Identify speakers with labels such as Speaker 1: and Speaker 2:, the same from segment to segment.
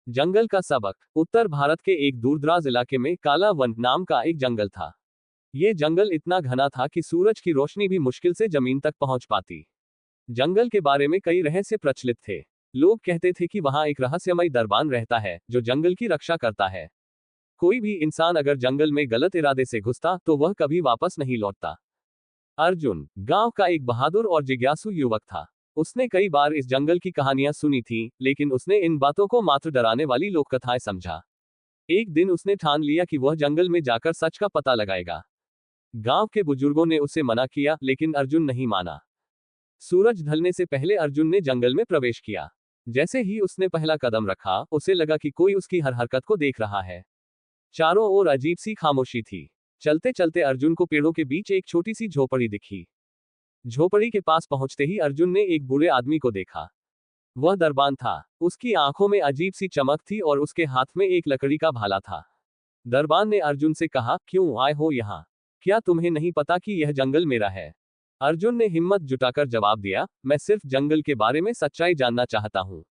Speaker 1: जंगल का सबक। उत्तर भारत के एक दूरदराज इलाके में काला वन नाम का एक जंगल था। ये जंगल इतना घना था कि सूरज की रोशनी भी मुश्किल से जमीन तक पहुंच पाती। जंगल के बारे में कई रहस्य प्रचलित थे। लोग कहते थे कि वहां एक रहस्यमय दरबान रहता है जो जंगल की रक्षा करता है। कोई भी इंसान अगर जंगल में गलत इरादे से घुसता तो वह कभी वापस नहीं लौटता। अर्जुन गांव का एक बहादुर और जिज्ञासु युवक था। उसने कई बार इस जंगल की कहानियां सुनी थी, लेकिन उसने इन बातों को मात्र डराने वाली लोककथाएं समझा। एक दिन उसने ठान लिया कि वह जंगल में जाकर सच का पता लगाएगा। गांव के बुजुर्गों ने उसे मना किया, लेकिन अर्जुन नहीं माना। सूरज ढलने से पहले अर्जुन ने जंगल में प्रवेश किया। जैसे ही उसने पहला कदम रखा, उसे लगा कि कोई उसकी हर हरकत को देख रहा है। चारों ओर अजीब सी खामोशी थी। चलते चलते अर्जुन को पेड़ों के बीच एक छोटी सी झोपड़ी दिखी। झोपड़ी के पास पहुंचते ही अर्जुन ने एक बूढ़े आदमी को देखा। वह दरबान था। उसकी आंखों में अजीब सी चमक थी और उसके हाथ में एक लकड़ी का भाला था। दरबान ने अर्जुन से कहा, क्यों आए हो यहाँ? क्या तुम्हें नहीं पता कि यह जंगल मेरा है? अर्जुन ने हिम्मत जुटाकर जवाब दिया, मैं सिर्फ जंगल के बारे में सच्चाई जानना चाहता हूँ।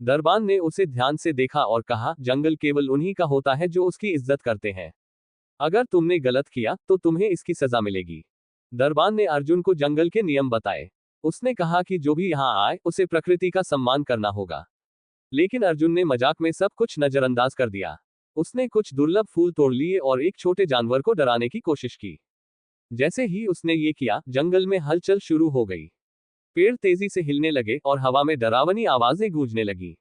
Speaker 1: दरबान ने उसे ध्यान से देखा और कहा, जंगल केवल उन्हीं का होता है जो उसकी इज्जत करते हैं। अगर तुमने गलत किया तो तुम्हें इसकी सजा मिलेगी। दरबान ने अर्जुन को जंगल के नियम बताए। उसने कहा कि जो भी यहाँ आए उसे प्रकृति का सम्मान करना होगा। लेकिन अर्जुन ने मजाक में सब कुछ नजरअंदाज कर दिया। उसने कुछ दुर्लभ फूल तोड़ लिए और एक छोटे जानवर को डराने की कोशिश की। जैसे ही उसने ये किया, जंगल में हलचल शुरू हो गई। पेड़ तेजी से हिलने लगे और हवा में डरावनी आवाजें गूंजने लगी।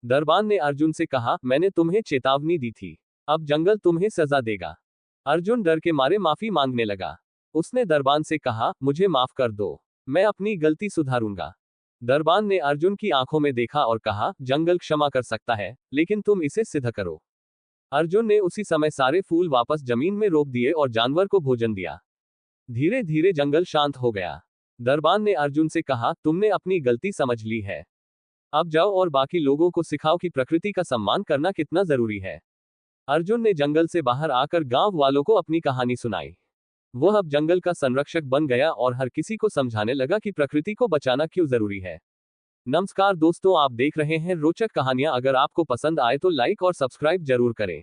Speaker 1: दरबान ने अर्जुन से कहा, मैंने तुम्हें चेतावनी दी थी। अब जंगल तुम्हें सजा देगा। अर्जुन डर के मारे माफी मांगने लगा। उसने दरबान से कहा, मुझे माफ कर दो, मैं अपनी गलती सुधारूंगा। दरबान ने अर्जुन की आंखों में देखा और कहा, जंगल क्षमा कर सकता है, लेकिन तुम इसे सिद्ध करो। अर्जुन ने उसी समय सारे फूल वापस जमीन में रोप दिए और जानवर को भोजन दिया। धीरे धीरे जंगल शांत हो गया। दरबान ने अर्जुन से कहा, तुमने अपनी गलती समझ ली है। अब जाओ और बाकी लोगों को सिखाओ कि प्रकृति का सम्मान करना कितना जरूरी है। अर्जुन ने जंगल से बाहर आकर गांव वालों को अपनी कहानी सुनाई। वह अब जंगल का संरक्षक बन गया और हर किसी को समझाने लगा कि प्रकृति को बचाना क्यों जरूरी है। नमस्कार दोस्तों, आप देख रहे हैं रोचक कहानियां। अगर आपको पसंद आए तो लाइक और सब्सक्राइब जरूर करें।